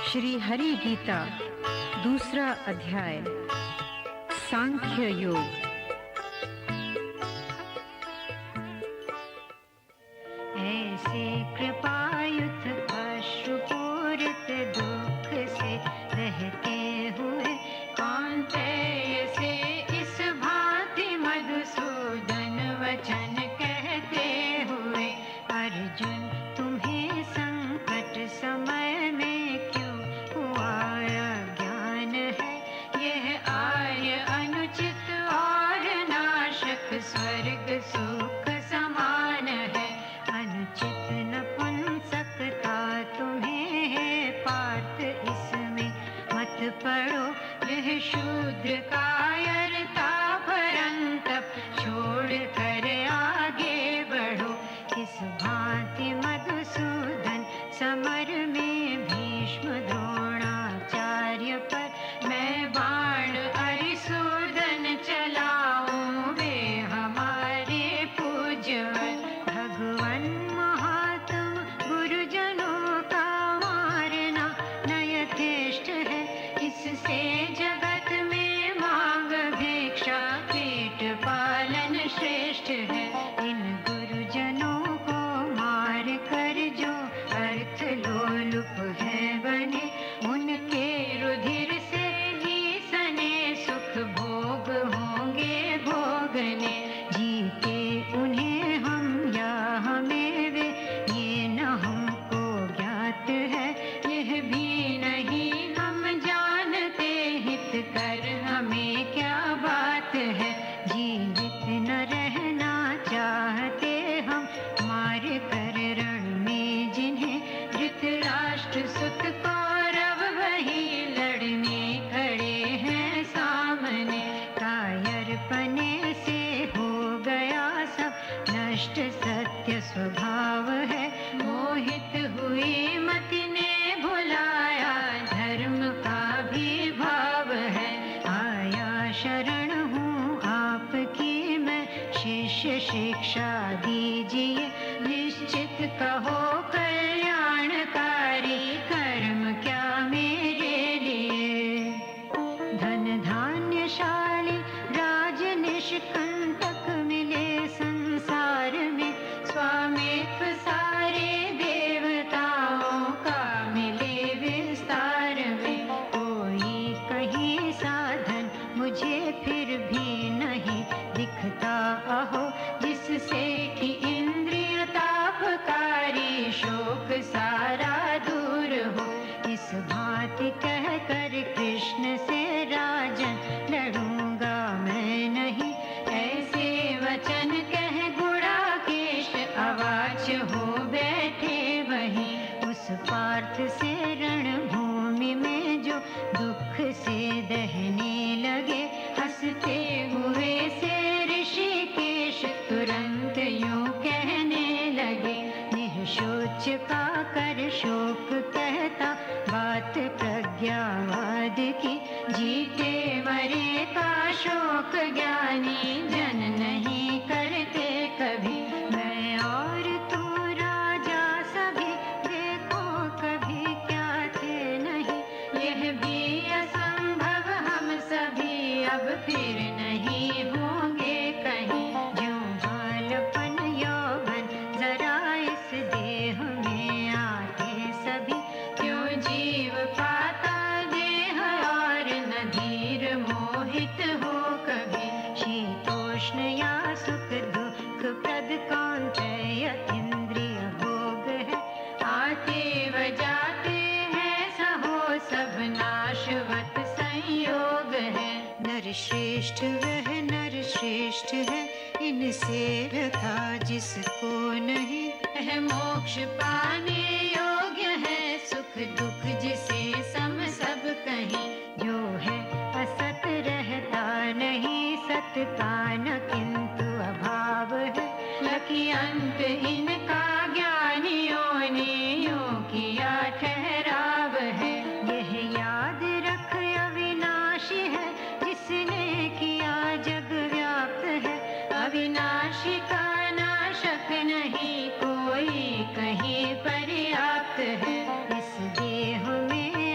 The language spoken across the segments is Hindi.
श्री हरि गीता दूसरा अध्याय सांख्य योग। ऐसे कृपायुत अश्रुपूरित दुख से रहते हुए कौन्तेय से इस भांति मधुसूदन वचन कहते हुए, अर्जुन तुम्हें संकट समय में क्यों हुआ अज्ञान है। यह आर्य अनुचित और नाशक स्वर्ग सुख समान है। अनुचित नपुंसकता तुम्हें है पार्थ, इसमें मत पड़ो। यह शूद्र कायरता परंतप छोड़ कर आगे बढ़ो। किस भांति मधुसूदन समर में भीष्म द्रोणाचार्य पर मैं बाण अरिसूदन चलाऊं, वे हमारे पूज्यवन भगवन महात्म गुरुजनों का मारना न यथेष्ट है। इससे जगत में मांग भिक्षा पेट पालन श्रेष्ठ है। इन गुरुजनों को मार कर जो अर्थ लोलुप है बने, उनके रुधिर से ही सने सुख भोग होंगे भोगने। जीते उन्हें हम या हमें वे, ये न हमको ज्ञात है। यह भी नहीं हम जानते हित कर हमें क्या बात है। जीवित न रहना चाहते हम मार कर रण में जिन्हें, धृतराष्ट्र सुत कौरव वही लड़ने खड़े हैं सामने। कायरपने से हो गया सब नष्ट सत्य स्वभाव है। मोहित हुई मति ने भुलाया धर्म का भी भाव है। आया शरण हूँ आपकी मैं, शिष्य शिक्षा दीजिए। निश्चित कहो कल्याणकारी कर्म क्या मेरे लिए। धन धान्यशाली राज निष्कंटक मिले संसार में, स्वामित्व सारे देवताओं का मिले विस्तार में। कोई कहीं साधन मुझे फिर भी नहीं दिखता अहो, जिससे कि इंद्रिय तापकारी शोक सारा दूर हो। इस भांति कहकर कृष्ण से राजन लड़ूंगा मैं नहीं। ऐसे वचन कह गुड़ाकेश अवाच हो बैठे वहीं। उस पार्थ से रणभूमि में जो दुख से दहने लगे, हंसते हुए से ऋषिकेश तुरंत यूं कहने लगे। निःशोच का कर शोक कहता बात प्रज्ञावाद की, जीते मरे का शोक ज्ञानी जन नहीं करते कभी। मैं और तू राजा सभी देखो कभी क्या थे नहीं। यह भी असंभव हम सभी अब फिर नहीं होंगे कहीं। ज्यों बालपन यौवन जरा इस देह में आते सभी, क्यों जीव पाता देह और न धीर मोहित हो कभी। शीतोष्ण या सुख दुख प्रद कौन्तेय इंद्रिय भोग है। आते व जाते हैं सहो सब नाशवत संयोग है। नर श्रेष्ठ वह नर श्रेष्ठ है, इनसे रखा जिसको नहीं। वह मोक्ष पाने योग्य है, सुख दुख जिसे सम सब कहीं। जो है असत रहता नहीं, सत का न किंतु अभाव है। लकी अंत इनका ज्ञानियों ने यूं किया ठहराव है। यह याद रख अविनाशी है, जिसने किया जग व्याप्त है। अविनाशी का नाशक नहीं कोई कहीं पर्याप्त है। इस देह में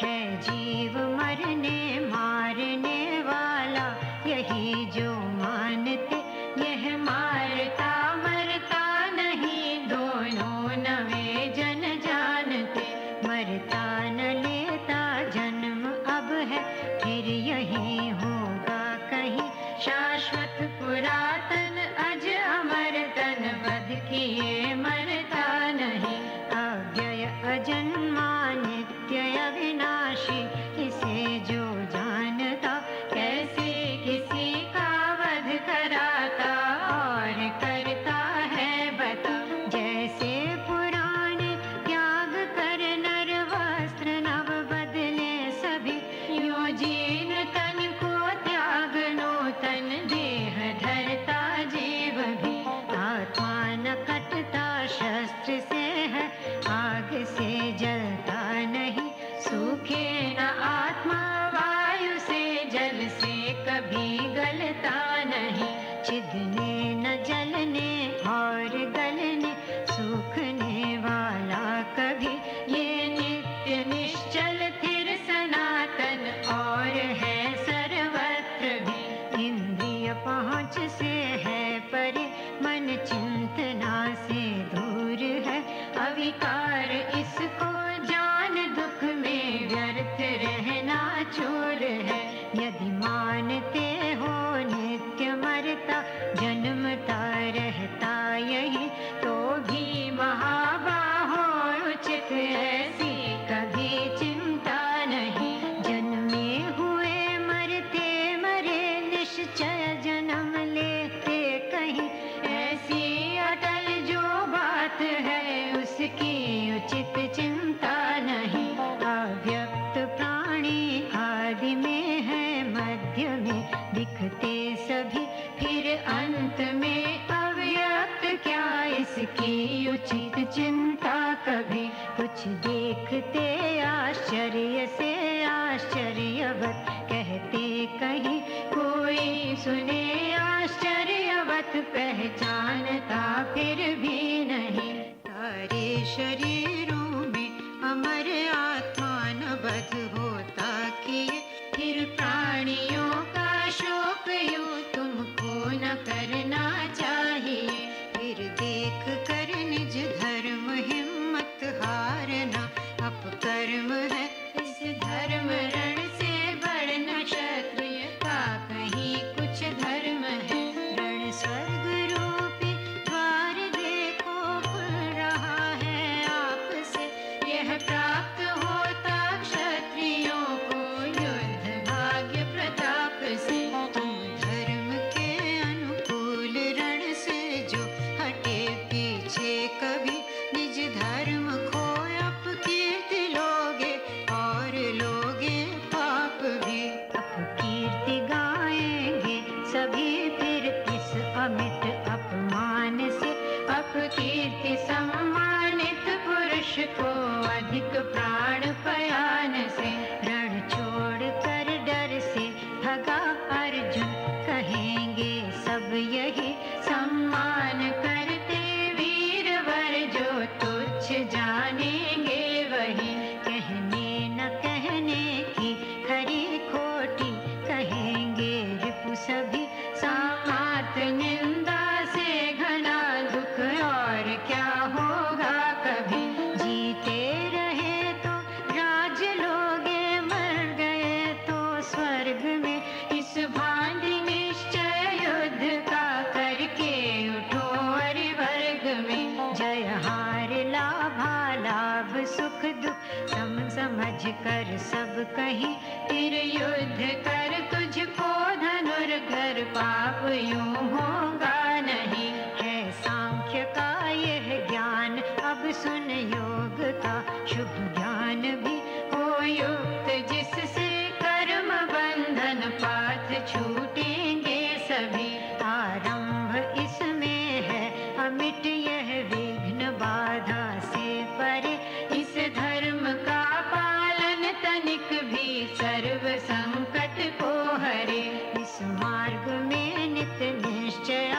है जीव मरने मारने वाला, यही जो मानते यह मारता मरता नहीं, दोनों नवे जन जानते। मरता न लेता जन्म अब है, फिर यही होगा कहीं शाश्वत पुरातन, अज अमर तन बध किए मरता नहीं। अव्यय अजन्मा नित्य अविनाशी, इसे जो जानता कैसे किसी का वध कराता और करता है बता। जैसे पुराने त्याग कर नर वस्त्र नव बदले सभी, यो जीन तन को त्याग नूतन देह धरता जीव भी। आत्मा न कटता शस्त्र से है, आग से जलता नहीं, सूखे न आत्मा वायु से जल से कभी गलता नहीं। छिदने न जलने और गलने सूखने वाला कभी, ये नित्य निश्चल थिर सनातन और है सर्वत्र भी। इंद्रिय पहुँच से है परे, मन चिंतना से दूर है, अविकार इसको जान दुख में व्यर्थ रहना चूर है। यदि मानते हो नित्य मरता जन्मता रहता यही, तो भी महाबाहो उचित ऐसी कभी चिंता नहीं। जन्मे हुए मरते मरे निश्चय जन्म लेते कहीं, ऐसी अटल जो बात है उसकी उचित चिंता नहीं। अव्यक्त प्राणी आदि में है, मध्य में दिखते सभी, फिर अंत में अव्यक्त क्या इसकी उचित चिंता कभी। कुछ देखते आश्चर्य से आश्चर्यवत कहते कहीं, कोई सुने आश्चर्यवत पहचानता फिर भी नहीं। सारे शरीरों में अमर आत्मा न बध होता किए, फिर प्राणियों का शोक यूं तुमको न करना चाहिए। फिर देख कर निज धर्म हिम्मत हारना अपकर्म है, इस धर्म रण से बढ़ना क्षत्रिय का कहीं कुछ धर्म है। रण स्वर्ग रूपी द्वार देखो खुल रहा है आपसे, यह प्राप्त होता क्षत्रियों को युद्ध भाग्य प्रताप से। तुम धर्म के अनुकूल रण से जो हटे पीछे कभी, निज धर्म खो अपकीर्ति लोगे और लोगे पाप भी। अपकीर्ति गाएंगे सभी फिर इस अमिट अपमान से, अपकीर्ति सम्मानित पुरुष को अधिक प्राण पयान से। रण छोड़ कर डर से भगा अर्जुन, कहेंगे सब यही सम्मान करते वीरवर, जो तुच्छ जानेंगे वही। कहने न कहने की खरी खोटी, कहेंगे रिपु सभी सामात निंदा से घना दुख और क्या होगा कभी। जीते रहे तो राज लोगे, मर गए तो स्वर्ग में, इस भांति निश्चय युद्ध का करके उठो हरिवर्ग में। जय हार लाभा लाभ सुख दुख सम समझ कर सब कहीं, फिर युद्ध कर तुझको धनुर्धर पाप यूं होगा नहीं। है सांख्य का यह ज्ञान अब सुन, योग का शुभ ज्ञान भी हो युक्त, जिससे कर्म बंधन पाथ छूटेंगे सभी। आरंभ इसमें है अमिट यह विघ्न बाधा से परे, इस धर्म का पालन तनिक भी सर्व संकट को हरे। इस मार्ग में नित निश्चय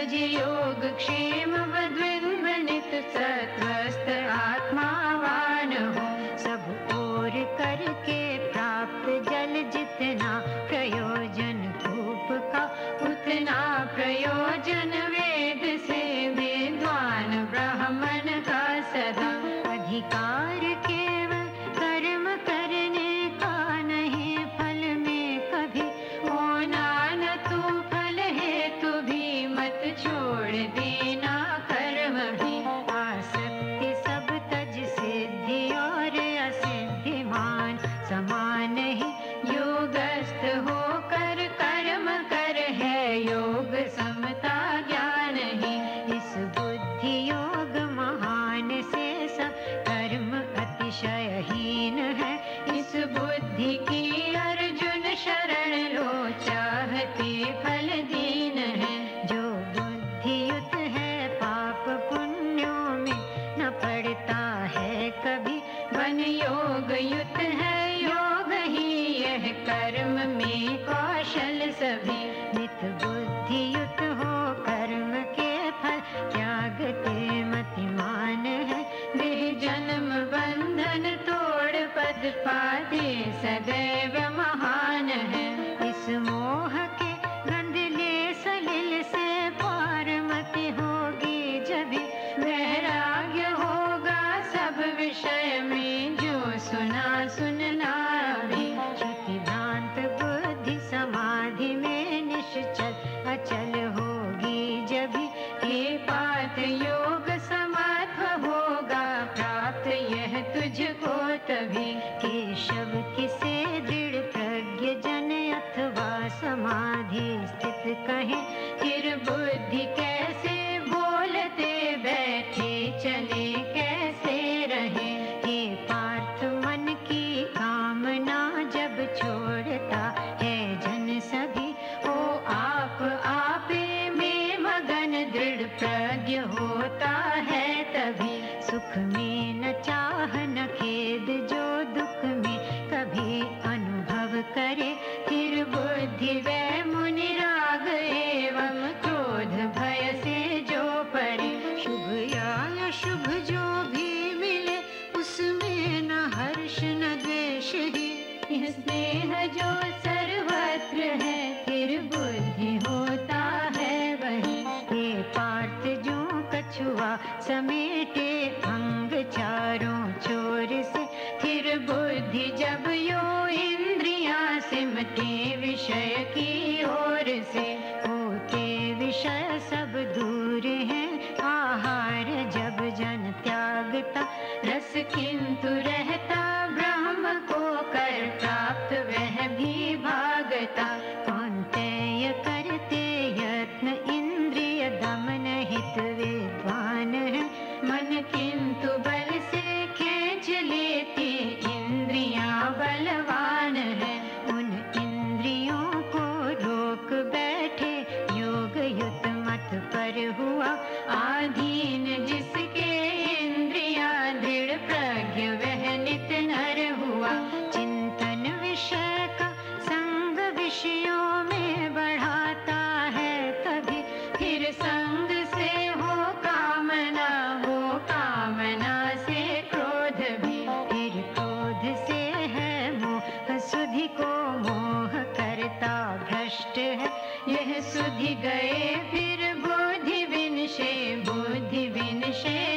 भज योग क्षेम वद्विन्वनित सत्वस्थ आत्मावान हो। सब ओर करके प्राप्त जल जितना प्रयोजन कूप का उतना प्रयोजन वेद से विद्वान ब्राह्मण का सदा। अधिकार केवल कर्म करने का नहीं फल में कभी होना न तू फल हेतु भी मत छोड़ देना कर्म भी। आसक्ति सब तज सिद्धि और असिद्धिमान समान ही योगस्थ होकर कर्म कर है योग समता ज्ञान ही। इस बुद्धि योग महान से सब कर्म अतिशयहीन है। इस बुद्धि की अर्जुन शरण लो चाहते फल दीन है। जो बुद्धियुत है पाप पुण्यों में न पड़ता है कभी। वन योग युत है योग ही यह कर्म में कौशल सभी। नित बुद्धियुत हो कर्म के फल त्यागते मतिमान है। देह जन्म बंधन तोड़ पद पाते सदैव महान है। इस मोह के गंधले सलिल से पार मति होगी जभी। वैराग्य होगा सब विषय में जो सुना सुनना भी। श्रुति भ्रांत बुद्धि समाधि में निश्चल अचल होगी जभी। हे पात योग समत्व होगा प्राप्त यह तुझको तभी। केशव किसे दृढ़ प्रज्ञ जन अथवा समाधि स्थित कहे। फिर बुद्धि कैसे बोलते बैठे चले कैसे रहे। हे पार्थ मन की कामना जब छोड़ता है जन सभी। ओ आप आपे में मगन दृढ़ प्रज्ञ होता है तभी। सुख में न चाह न खेद जो दुख में कभी अनुभव करे। फिर बुद्धि वै मुनि राग एवं क्रोध भय से जो परे। शुभ या अशुभ जो भी मिले उसमें न हर्ष न द्वेष ही। यह स्नेह जो सर्वत्र है फिर बुद्धि होता है वही। ये पार्थ जो कछुआ समेटे अंग चारों छोर से। फिर बुद्धि जब यो इंद्रियां सिमटे विषय की ओर से। होते विषय सब दूर है आहार जब जन त्यागता। रस किंतु रहता ब्रह्म को कर प्राप्त वह भी भागता। कौन्तेय करते यत्न इंद्रिय दमन हित विद्वान है। मन किंतु बल से खींच लेती इंद्रियां बलवान है। उन इंद्रियों को रोक बैठे योग युत मत पर हुआ। आधीन जिसके इंद्रियां दृढ़ प्रज्ञ वह नित नर हुआ। चिंतन विषय का संग विषयों में बढ़ाता है कभी। फिर संग से हो कामना से क्रोध भी। फिर क्रोध से है मोह सुधि को मोह करता भ्रष्ट है। यह सुधि गए फिर बुद्धि विनशे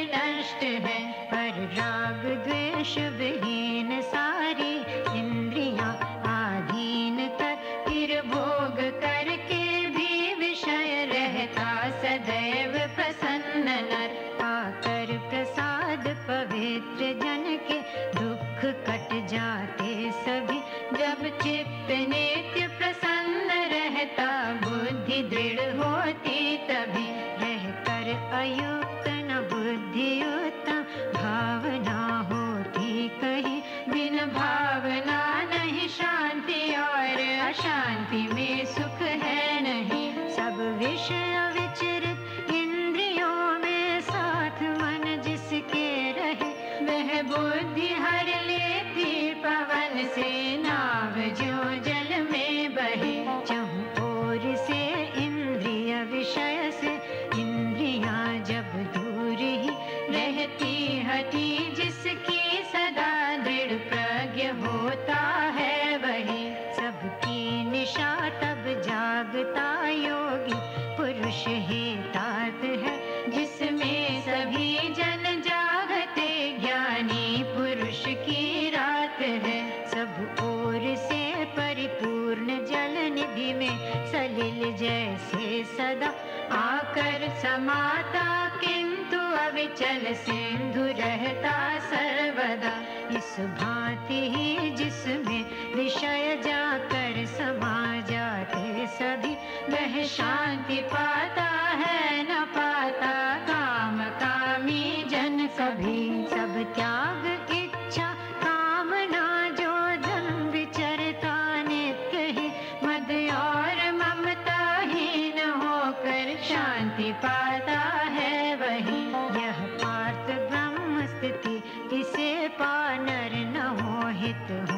नष्ट है। पर राग द्वेष विहीन सारी इंद्रियां आधीन कर। फिर भोग करके भी विषय रहता सदैव प्रसन्न नर। पाकर प्रसाद पवित्र जन के दुख कट जाते सभी। जब चित्त नित्य प्रसन्न रहता बुद्धि दृढ़ होती तभी। रहकर अयुक्त न बुद्धियुक्त भावना होती कहीं। बिन भावना नहीं शांति और अशांति में सुख है नहीं। सब विषय विचरित इंद्रियों में साथ मन जिसके रहे। वह बुद्धि हर लेती पवन से नाव जो जल में बहे। चहुं ओर से इंद्रिय विषय से त्यागता योगी पुरुष हे तात है, जिसमें सभी जन जागते ज्ञानी पुरुष की रात है। सब ओर से परिपूर्ण जल निधि में सलिल जैसे सदा आकर समाता, किंतु अविचल सिंधु रहता सर्वदा। इस भांति ही जिसमें विषय जाकर समा जाते सभी, वह शांति पाता है न पाता काम कामी जन कभी। सब त्याग इच्छा कामना जो धन विचरता नित्य ही, मद और ममता हीन होकर शांति पाता है वही। यह पार्थ ब्रह्म स्थिति इसे पा नर न मोहित हो,